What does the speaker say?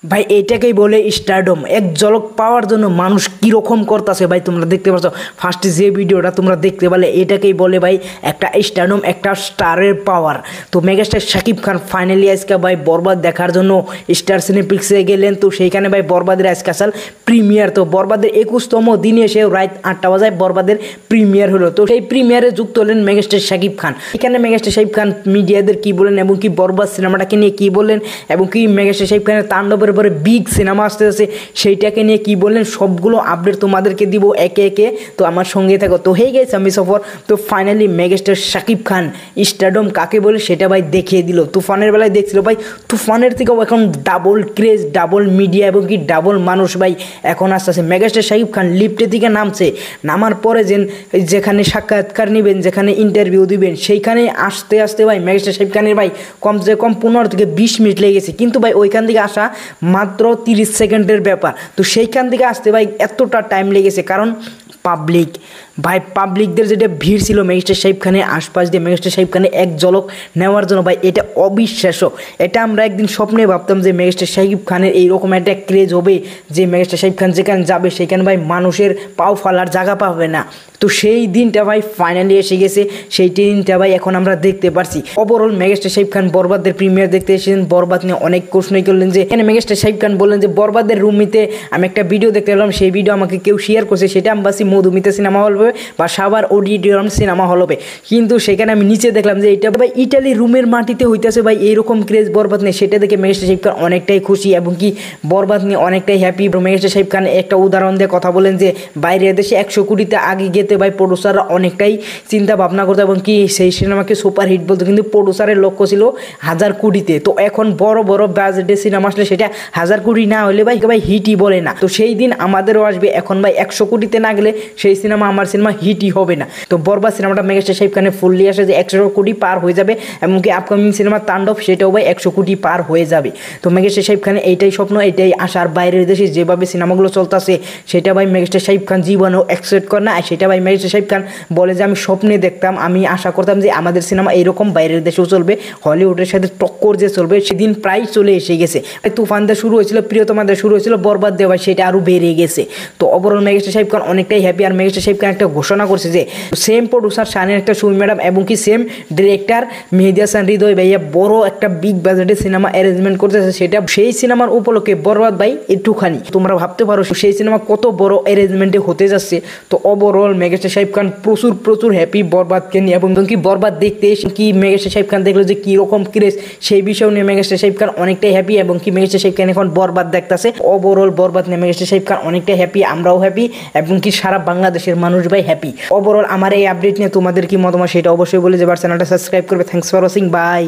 ভাই এটাকেই বলে স্টারডম। এক ঝলক পাওয়ার জন্য মানুষ কীরকম করতেছে ভাই তোমরা দেখতে পাচ্ছ। ফার্স্টে যে ভিডিওটা তোমরা দেখতে পারলে এটাকেই বলে ভাই একটা স্টারডম, একটা স্টারের পাওয়ার। তো মেগাস্টার শাকিব খান ফাইনালি আজকে ভাই বরবাদ দেখার জন্য স্টার সিনেপ্লেক্সে গেলেন। তো সেইখানে ভাই বরবাদের আজকে আসাল প্রিমিয়ার। তো বরবাদের 21তম দিনে এসে রাত 8টা বাজায় বরবাদের প্রিমিয়ার হলো। তো সেই প্রিমিয়ারে যুক্ত হলেন মেগাস্টার শাকিব খান। এখানে মেগাস্টার শাকিব খান মিডিয়াদের কি বলেন এবং কি বরবাদ সিনেমাটাকে নিয়ে কি বললেন এবং কি মেগাস্টার শাকিব খানের তাণ্ডবের পরে বিগ সিনেমা আসতে আছে সেইটাকে নিয়ে কি বললেন সবগুলো আপডেট তোমাদেরকে দিব একে একে। তো আমার সঙ্গে থাকো। তো হয়ে গেছে আমি সফর। তো finally megastar Shakib Khan stardom কাকে বলে সেটা ভাই দেখিয়ে দিল। তুফানের বেলায় দেখছিল ভাই, তুফানের থেকেও এখন ডাবল ক্রেজ, ডাবল মিডিয়া এবং কি ডাবল মানুষ ভাই এখন আসতেছে। মেগাস্টার শাকিব খান লিফটের দিকে নামছে, নামার পরে যেখানে সাক্ষাৎকার নেবেন, যেখানে ইন্টারভিউ দিবেন, সেইখানে আসতে আসতে ভাই মেগাস্টার শাকিব খানের ভাই কমসে কম 15 থেকে 20 মিনিট লেগেছে। কিন্তু ভাই ওইখান থেকে আসা মাত্র 30 সেকেন্ডের ব্যাপার। তো সেইখান থেকে আসতে ভাই এতটা টাইম লেগেছে কারণ পাবলিক ভাই, পাবলিকদের যেটা ভিড় ছিল মেগাস্টার শাকিব খানের আশপাশ দিয়ে মেগাস্টার শাকিব খানের এক ঝলক নেওয়ার জন্য ভাই এটা অবিশ্বাস্য। এটা আমরা একদিন স্বপ্নে ভাবতাম যে মেগাস্টার শাকিব খানের এইরকম একটা ক্রেজ হবে যে মেগাস্টার শাকিব খান যেখানে যাবে সেখানে ভাই মানুষের পাও ফালার জায়গা পাবে না। তো সেই দিনটা ভাই ফাইনালি এসে গেছে। সেই দিনটা ভাই এখন আমরা দেখতে পারছি। ওভারঅল মেগাস্টার শাকিব খান বরবাদের প্রিমিয়ার দেখতে এসেছেন। বরবাদ নিয়ে অনেক প্রশ্নই করলেন যে এখানে মেগাস্টার শাকিব খান বললেন যে বরবাদের রুমিতে আমি একটা ভিডিও দেখতে পেলাম, সেই ভিডিও আমাকে কেউ শেয়ার করছে, সেটা আমি বাসি মধুমিতা সিনেমা হল হবে বা সাভার অডিটোরিয়াম সিনেমা হল হবে। কিন্তু সেখানে আমি নিচে দেখলাম যে এটা ভাই ইটালি রুমের মাটিতে হইতেছে ভাই এইরকম ক্রেজ বরবাদ নিয়ে। সেটা দেখে মেগাস্টার শাকিব খান অনেকটাই খুশি এবং কি বরবাদ নিয়ে অনেকটাই হ্যাপি। মেগাস্টার শাকিব খান একটা উদাহরণ দিয়ে কথা বলেন যে বাইরের দেশে 100 কোটিতে আগে গেতে ভাই প্রডিউসাররা অনেকটাই চিন্তা ভাবনা করতো এবং কি সেই সিনেমাকে সুপারহিট বলতো, কিন্তু প্রডিউসারের লক্ষ্য ছিল 1000 কোটিতে। তো এখন বড় বড় বাজেটের সিনেমা আসলে সেটা 1000 কোটি না হলে ভাই হিটই বলে না। তো সেই দিন আমাদেরও আসবে। এখন ভাই 100 কোটিতে না গেলে সেই সিনেমা আমার সিনেমা হিটই হবে না। তো বরবাদ সিনেমাটা মেগাস্টার শাকিব খানের ফুললি আসে যে 100 কোটি পার হয়ে যাবে, এমনকি আপকামিং সিনেমা তাণ্ডব সেটাও ভাই 100 কোটি পার হয়ে যাবে। তো মেগাস্টার শাকিব খানের এইটাই স্বপ্ন, এইটাই আশার। বাইরের দেশে যেভাবে সিনেমাগুলো চলতেছে সেটা ভাই মেগাস্টার শাকিব খান জীবনেও অ্যাকসেপ্ট করে না। আর সেটা ভাই মেগাস্টার শাকিব খান বলে যে আমি স্বপ্নে দেখতাম, আমি আশা করতাম যে আমাদের সিনেমা এইরকম বাইরের দেশেও চলবে, হলিউডের সাথে টক্কর যে চলবে সেদিন প্রায় চলে এসে গেছে। তুফান দিয়ে শুরু হয়েছিল, প্রিয়তমা দিয়ে শুরু হয়েছিল, বরবাদ দিয়ে ভাই সেটা আরও বেড়ে গেছে। তো ওভারঅল মেগাস্টার শাকিব খান অনেকটাই হ্যাপি। আর মেগাস্টার শাকিব খান একটা ঘোষণা করছে যে সেম প্রডিউসার শানের একটা সুমি ম্যাডাম এবং কি সেম ডিরেক্টর মেহেদী হাসান হৃদয় ভাইয়া বড় একটা বিগ বাজেটের সিনেমা অ্যারেঞ্জমেন্ট করতেছে। সেটা সেই সিনেমার উপলক্ষে বরবাদ ভাই একটুখানি তোমরা ভাবতে পারো সেই সিনেমা কত বড় অ্যারেঞ্জমেন্টে হতে যাচ্ছে। তো ওভারঅল মেগাস্টার শাকিব খান প্রচুর হ্যাপি বরবাদকে নিয়ে এবং কি বরবাদ দেখতে এসে কি মেগাস্টার শাকিব খান দেখলো যে কীরকম ক্রেজ সেই বিষয় নিয়ে মেগাস্টার শাকিব খান অনেকটাই হ্যাপি এবং কি মেগাস্টার শাকিব খান এখন বরবাদ দেখতেছে। ওভারঅল বরবাদ নিয়ে মেগাস্টার শাকিব খান অনেকটাই হ্যাপি, আমরাও হ্যাপি এবং কি সারা বাংলাদেশের মানুষ ভাই হ্যাপি। ওভারঅল আমার এই আপডেট নিয়ে তোমাদের কি মতামত সেটা অবশ্যই বলে যাবার। চ্যানেলটা সাবস্ক্রাইব করবে। Thanks for watching, by.